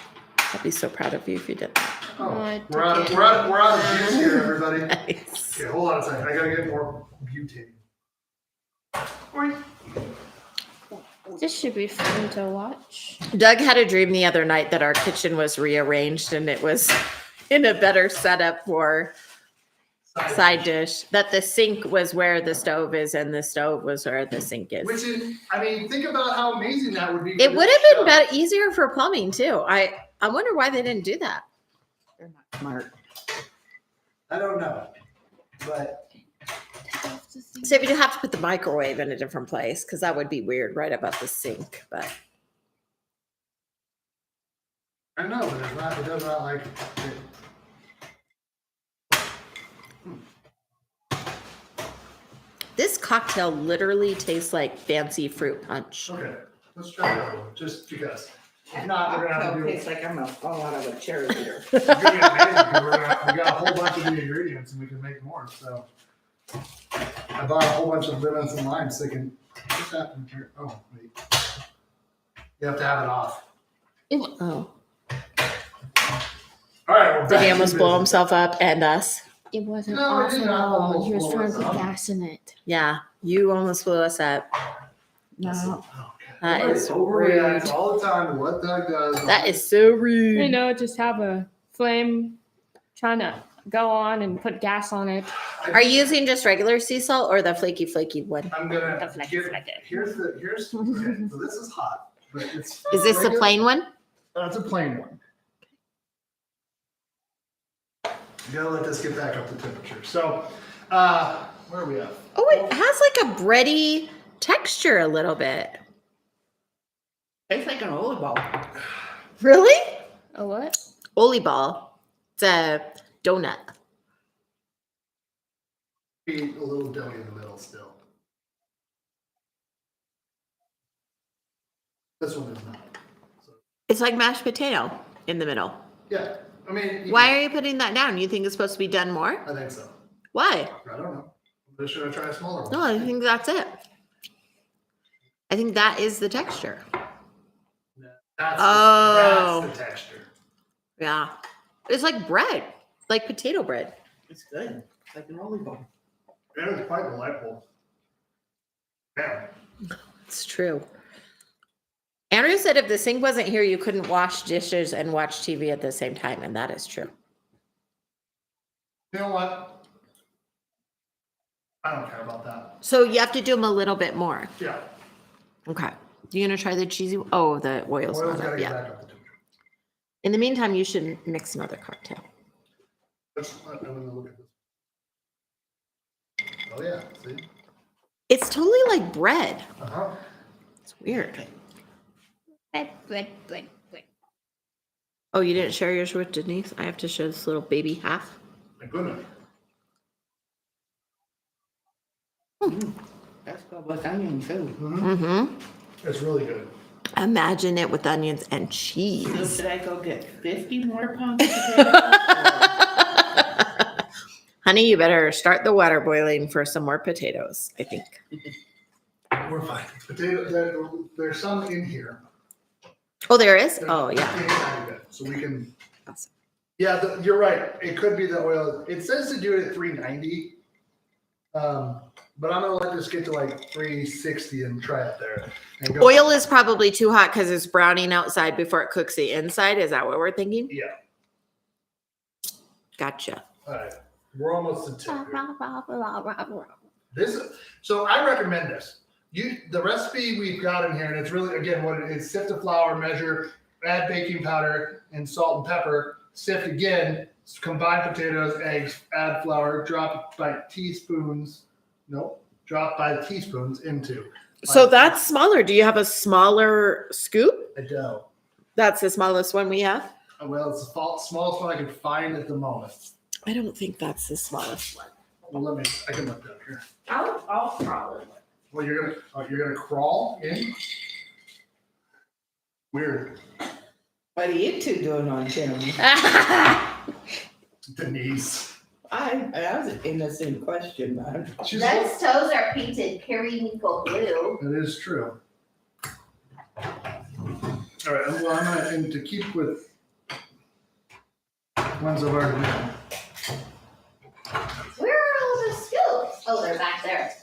I'd be so proud of you if you did that. Oh, No, I we're out took of it. we're out of juice here, everybody. Nice. Okay, hold on a second. I gotta get more butane. Oink. This should be fun to watch. Doug had a dream the other night that our kitchen was rearranged and it was in a better setup for side dish. That the sink was where the stove is and the stove was where the sink is. Which is, I mean, think about how amazing that would be. for It this would have been show. better, easier for plumbing too. I wonder why they didn't do that. They're not smart. I don't know, but So if you have to put the microwave in a different place, because that would be weird right above the sink. But I know, but it's not. It does not like it. this cocktail literally tastes like fancy fruit punch. Okay, let's try that one, just because. If not, we're gonna have to do. Tastes like I'm gonna fall out of a cheerleader. It's gonna be amazing because we got a whole bunch of the ingredients and we can make more. So I bought a whole bunch of lemons and limes. So they can. What's happening here? Oh wait, you have to have it off. Oh, All right. We're did he back almost to blow business. himself up and us? It wasn't No, I off did at not all. almost He was blow trying us to put up. gas in it. Yeah, you almost blew us up. No. Okay. That Everybody is overreacts rude. all the time to what Doug does. That is so rude. I know, just have a flame trying to go on and put gas on it. Are you using just regular sea salt or the flaky one? I'm gonna. The flecky flecky. Here's okay, so this is hot, but it's. Is this the regular- plain one? That's a plain one. You gotta let this get back up to temperature. So, where are we at? Oh, it has like a bready texture a little bit. Tastes like an olive ball. Really? A what? Oli ball. It's a donut. Be a little doughy in the middle still. This one is not. So, It's like mashed potato in the middle. yeah, I mean. Why are you putting that down? You think it's supposed to be done more? I think so. Why? I don't know. But should I try a smaller one? No, I think that's it. I think that is the texture. That's Oh. that's the texture. Yeah. It's like bread, like potato bread. It's good. It's like an olive ball. It was quite delightful. Yeah. It's true. Andrew said if the sink wasn't here, you couldn't wash dishes and watch TV at the same time. And that is true. You know what? I don't care about that. So you have to do them a little bit more. Yeah. Okay. You gonna try the cheesy? Oh, the oil's Oil's not gotta up get yet. back up to temperature. In the meantime, you should mix another cocktail. I'm gonna look at this. Oh yeah, see? It's totally like bread. Uh-huh. It's weird. Bread, bread, bread, bread. Oh, you didn't share yours with Denise? I have to show this little baby half. My goodness. That's good with onion too. Mm-hmm. It's really good. Imagine it with onions and So cheese. should I go get 50 more pounds of potatoes? Honey, you better start the water boiling for some more potatoes, I think. We're fine. There's some in here. Oh, there is? Oh, yeah. So we can. Awesome. Yeah, you're right. It could be the oil. It says to do it at 390. But I'm gonna let this get to like 360 and try it there. And go. Oil is probably too hot because it's browning outside before it cooks the inside. Is that what we're thinking? Yeah. Gotcha. All right. We're almost to tip here. So I recommend this. The recipe we've got in here, and it's really again what it is: sift the flour, measure, add baking powder and salt and pepper. Sift again, combine potatoes, eggs, add flour, drop by teaspoons. Nope, drop by teaspoons into. So that's smaller. Do you have a smaller scoop? A dough. That's the smallest one we have? Well, it's the smallest one I can find at the moment. I don't think that's the smallest one. Well, I can look down here. I'll crawl it. Well, you're gonna crawl in. Weird, What are you two doing on camera? Denise. That was an innocent question, man. She's Red's toes are painted periwinkle blue. That is true. All right, well, I'm gonna, and to keep with ones I've already done. Where are all the scoops? Oh, they're back there.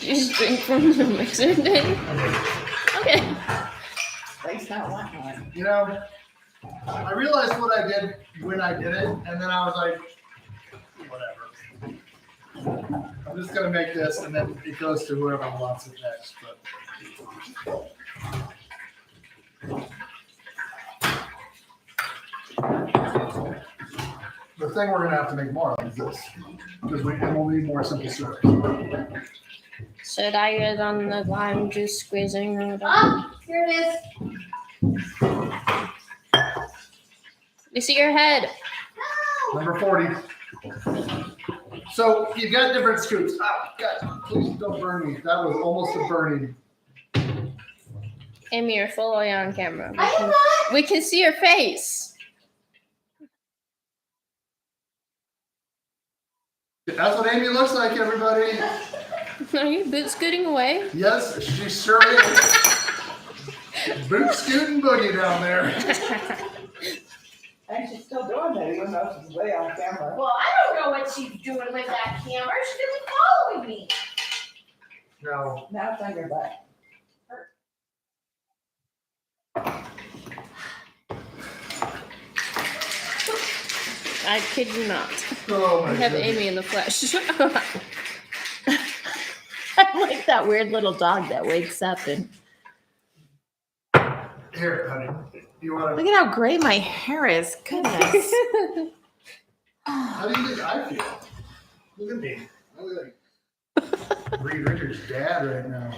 You just drink from the mixer thing? Okay. That's not wanting one. You know, I realized what I did when I did it, and then I was like, whatever. I'm just gonna make this, and then it goes to whoever wants it next. But the thing we're gonna have to make more of is this, because we'll need more simple syrup. Should I get on the lime juice squeezing or whatever? Oh, here it is. You see your head. Number 40. So you've got different scoops. Oh, God, please don't burn me. That was almost a burning. Amy, you're fully on camera. I am We can see your face. That's what Amy looks like, everybody. Are you boot scooting away? Yes, she sure is. Boot scooting boogie down there. And she's still doing that, even though she's way off camera. Well, I don't know what she's doing with that camera. She could be following me. No. Now it's on your butt. I kid you not. Oh my We have goodness. Amy in the flesh. I'm like that weird little dog that wakes up and Here, honey. You want look to? at how gray my hair is. Goodness. How do you think I feel? Look at me. I look like Reed Richards' dad right now.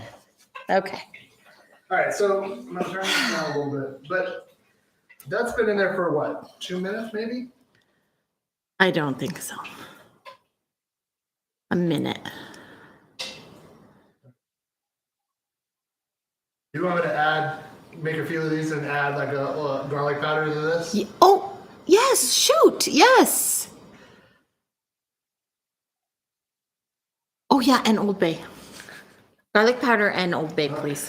Okay. All right, so I'm gonna turn this down a little bit, but that's been in there for what? 2 minutes, maybe? I don't think so. A minute. You want me to make a few of these and add like a garlic powder to this? Oh, yes. Shoot. Yes. Oh, yeah. And Old Bay. Garlic powder and Old Bay, please.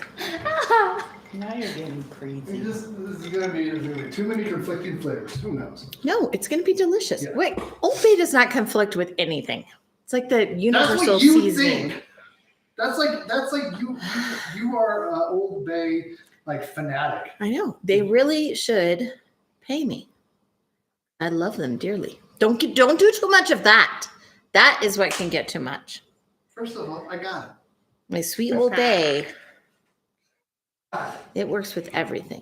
Now you're getting crazy. This is gonna be too many conflicting flavors. Who knows? No, it's going to be delicious. Yeah. Wait, Old Bay does not conflict with anything. It's like the That's universal what you seasoning. think. That's like you are Old Bay like fanatic. I know. They really should pay me. I love them dearly. Don't do too much of that. That is what can get too much. First of all, I got it. My sweet Old Bay. It works with everything.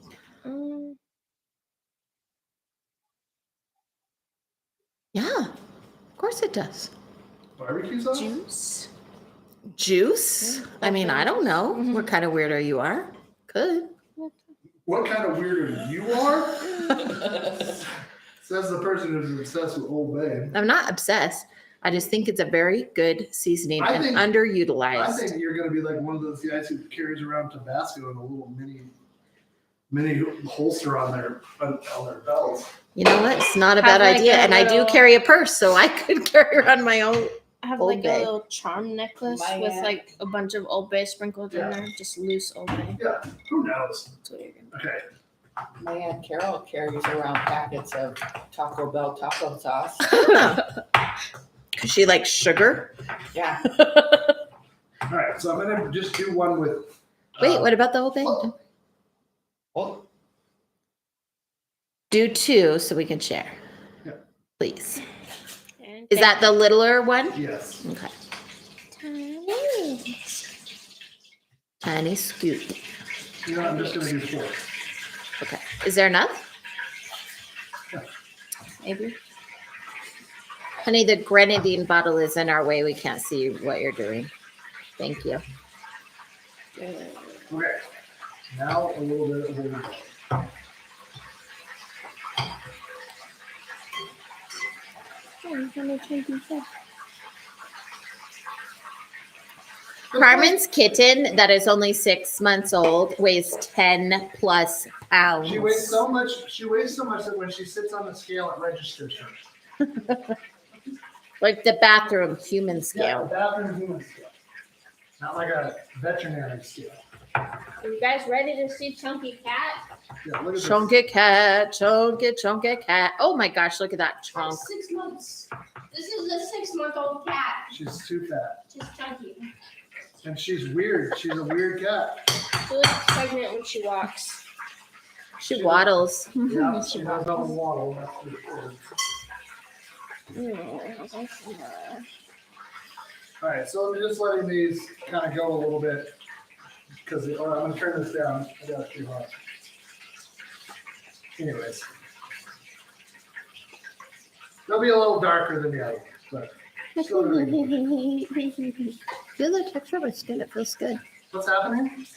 Yeah, of course it does. Barbecue sauce? Juice. Juice? I mean, I don't know what kind of weirdo you are. Could. What kind of weirdo you are? Says the person who's obsessed with Old Bay. I'm not obsessed. I just think it's a very good seasoning I and think- underutilized. I think you're going to be like one of those guys who carries around Tabasco in a little mini holster on their belts. You know what? It's not a Have bad like idea. a And I do little- carry a purse, so I could carry around my own. I have Old like Bay. a little charm necklace My with aunt- like a bunch of Old Bay sprinkled Yeah. in there. Just loose Old Bay. Yeah, who knows? That's what you're gonna Okay. My Aunt Carol carries around packets of Taco Bell taco sauce. Cause she likes sugar. Yeah. All right, so I'm going to just do one with. Wait, what about the whole thing? oh. Oh, Do two so we can share. Yeah. Please. And Is that the littler one? Yes. Okay. tiny. Tiny scoop. You know, I'm just going to do 4. Okay. Is there enough? Maybe. Honey, the grenadine bottle is in our way. We can't see what you're doing. Thank you. Okay. Now a little bit of Old Bay. Carmen's kitten that is only 6 months old weighs 10 plus pounds. She weighs so much. She weighs so much that when she sits on the scale, it registers her. Like the bathroom human Yeah, scale. bathroom human scale, not like a veterinary scale. Are you guys ready to see Chunky Cat? Yeah, look at this. Chunky cat, chunky cat. Oh my gosh, look at that chunk. 6 months. This is a 6-month-old cat. She's too fat, She's chunky. and she's weird. She's a weird cat. She looks pregnant when she walks. She waddles. Yeah, she does not waddle. That's for sure. All right, so I'm just letting these kind of go a little bit because I'm going to turn this down. I got it too hot. Anyways, they'll be a little darker than the other, but still really good. Feel the texture of my skin. It feels good. What's happening?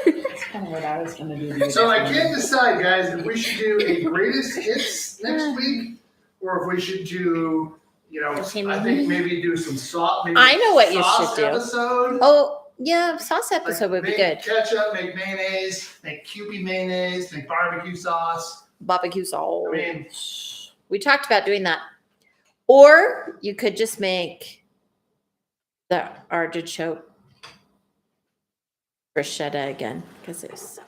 that's kind of what I was gonna do. So I can't decide, guys, if we should do a greatest hits next week or if we should do, I think maybe do some sauce. Maybe I know what you sauce should do. Episode. Oh, yeah, sauce Like, episode would be make good. Ketchup, make mayonnaise, make Kewpie mayonnaise, make barbecue sauce. Barbecue sauce. I mean, We talked about doing that. Or you could just make the artichoke bruschetta again because it's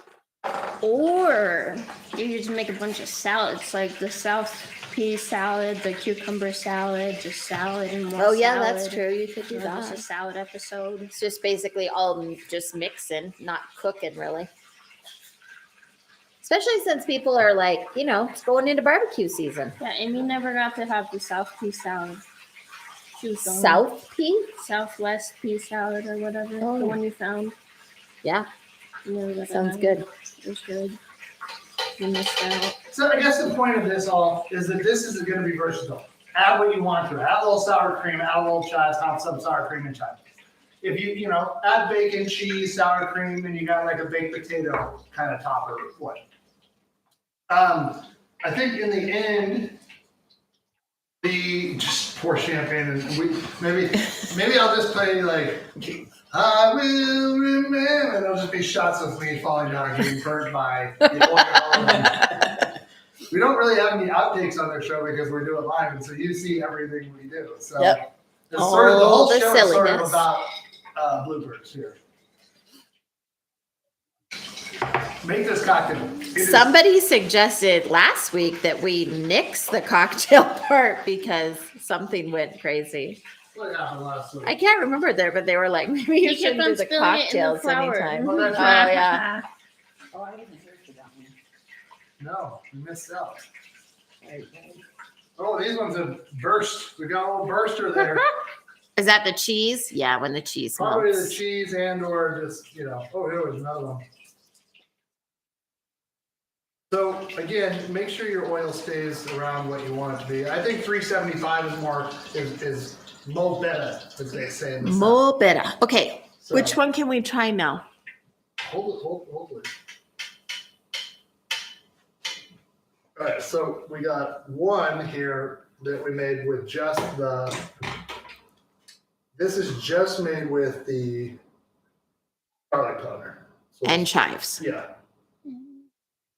Or you just make a bunch of salads, like the South pea salad, the cucumber salad, just salad and more. oh yeah, salad. that's true. You could do Or just a that. salad episode. It's just basically all just mixing, not cooking really. Especially since people are like, it's going into barbecue season. Yeah, Amy never got to have the South pea salad. She was going South pea? Southwest pea salad or whatever. Oh. The one you found. Yeah, You never got to sounds have good. it. It was good. You missed out. So I guess the point of this all is that this is going to be versatile. Add what you want to it. Add a little sour cream, add a little chives, have some sour cream and chives. If you add bacon, cheese, sour cream, and you got like a baked potato kind of topper. What? I think in the end, just pour champagne and maybe I'll just play like I will remember, and it'll just be shots of me falling down and getting burnt by the oil. We don't really have any outtakes on their show because we're doing live, and so you see everything we do. So Yep. it's sort of the All whole the show is sort of silliness. about bloopers here. Make this cocktail. It is- Somebody suggested last week that we nix the cocktail part because something went crazy. What happened last week? I can't remember there, but they were like, maybe you You kept shouldn't on do the spilling it in the cocktails flour. anytime. Oh, that's Oh, right. yeah. Oh, I wasn't here for that one. No, you missed out. Right. Oh, these ones have burst. We got a little burster there. Is that the cheese? Yeah, when the cheese Probably the melts. cheese and or just, oh, here was another one. So again, make sure your oil stays around what you want it to be. I think 375 is more, is mo better, as they say in the South. Mo better. Okay, So, which one can we try now? hold it. All right, so we got one here that we made with just this is just made with the garlic powder. So, And chives. yeah.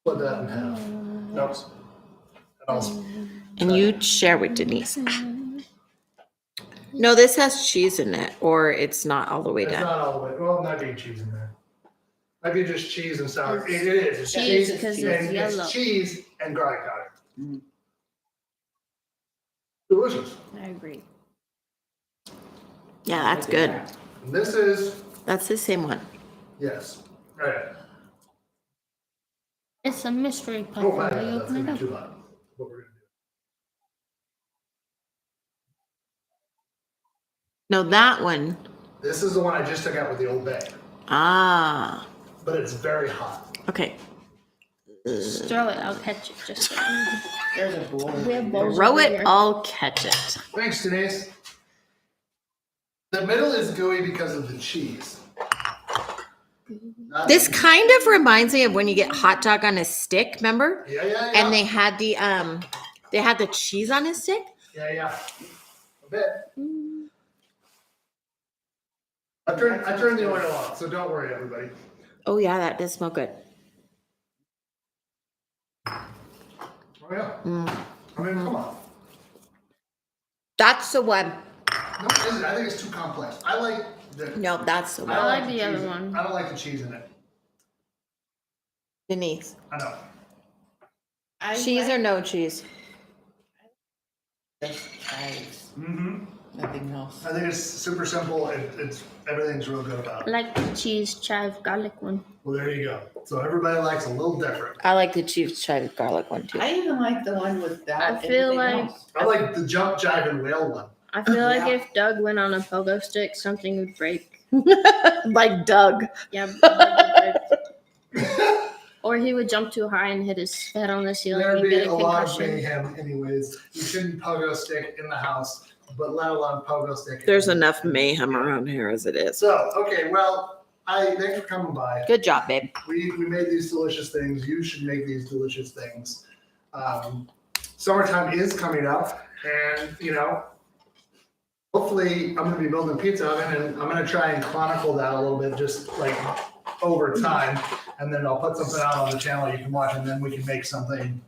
Split that in half. Nope. That also- And you share with Denise. No, this has cheese in it, or it's not all the way It's done. not all the way, well, might be cheese in there. Might be just cheese and sour. It is. It's Cheese, because it's and yellow. It's cheese and garlic powder. Mm. Delicious. I agree. Yeah, that's good. And this is, That's the same one. yes. All right. It's a mystery Oh, puzzle. my Will bad. you That's open gonna it be up? too loud. What we're gonna do. No, that one. This is the one I just took out with the old bag, Ah, but it's very hot. okay. Just throw it. I'll catch it. Just There's a bowl. we have bowls Throw over it, here. I'll catch it. Thanks, Denise. The middle is gooey because of the cheese. Not- This kind of reminds me of when you get hot dog on a stick, remember? Yeah. And they had the cheese on a stick. Yeah. A bit. Mm. I turned the oil off, so don't worry, everybody. Oh yeah, that does smell good. Oh yeah. Mm. I mean, come on. That's the one. No, it isn't. I think it's too complex. I like the. No, that's the I one. don't like the the other cheese. one. I don't like the cheese in it. Denise, I know. cheese or no cheese? Just chives, Mm-hmm. nothing else. I think it's super simple. It's everything's real good about I it. like the cheese chive garlic one. Well, there you go. So everybody likes a little different. I like the cheese chive garlic one too. I even like the one with that. I feel everything like- else. I like the jump, jive, and whale one. I feel like Yeah. if Doug went on a pogo stick, something would break. Like Doug. Yeah. Doug would break. Or he would jump too high and hit his head on the ceiling There'd and be get a a lot of concussion. mayhem, anyways. You shouldn't pogo stick in the house, but let alone pogo stick. There's enough mayhem around here as it is. So okay, well, thanks for coming by. Good job, babe. We made these delicious things. You should make these delicious things. Summertime is coming up, and hopefully I'm going to be building a pizza oven, and I'm going to try and chronicle that a little bit, just like over time, and then I'll put something out on the channel you can watch, and then we can make something.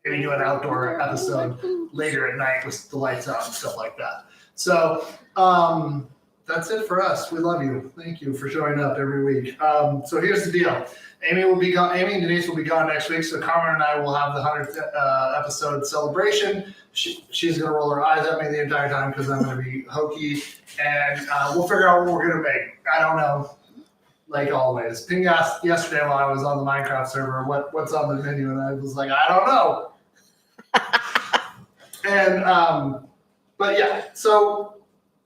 Maybe do an outdoor episode later at night with the lights out and stuff like that. So that's it for us. We love you. Thank you for showing up every week. So here's the deal. Amy and Denise will be gone next week. So Carmen and I will have the 100th episode celebration. She's going to roll her eyes at me the entire time because I'm going to be hokey. And we'll figure out what we're going to make. I don't know. like always. Ping asked yesterday while I was on the Minecraft server, what's on the menu, and I was like, I don't know. And but yeah, so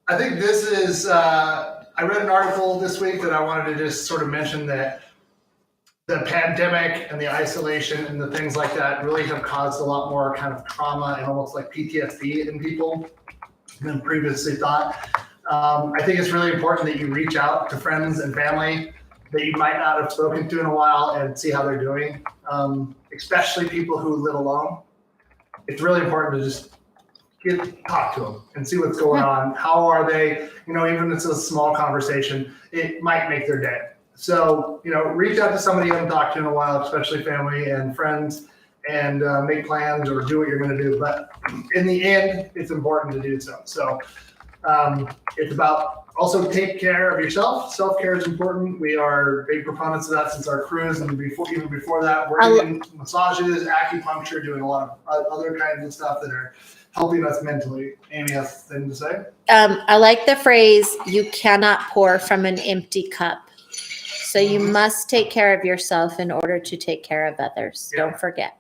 I think this is. I read an article this week that I wanted to just sort of mention that the pandemic and the isolation and the things like that really have caused a lot more kind of trauma and almost like PTSD in people than previously thought. I think it's really important that you reach out to friends and family that you might not have spoken to in a while and see how they're doing, especially people who live alone. It's really important to just talk to them and see what's going on. How are they? Even if it's a small conversation, it might make their day. So, reach out to somebody you haven't talked to in a while, especially family and friends, and make plans or do what you're going to do. But in the end, it's important to do so. So it's about also take care of yourself. Self-care is important. We are big proponents of that since our cruise, and even before that, we're doing massages, acupuncture, doing a lot of other kinds of stuff that are helping us mentally. Amy has something to say? I like the phrase, you cannot pour from an empty cup. So you must take care of yourself in order to take care of others. Yeah. Don't forget.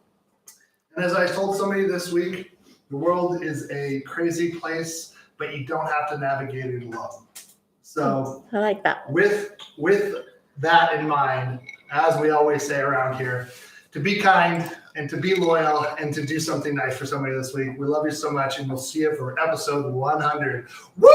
And as I told somebody this week, the world is a crazy place, but you don't have to navigate it alone. So I like that. with that in mind, as we always say around here, to be kind and to be loyal and to do something nice for somebody this week. We love you so much, and we'll see you for episode 100. Woo!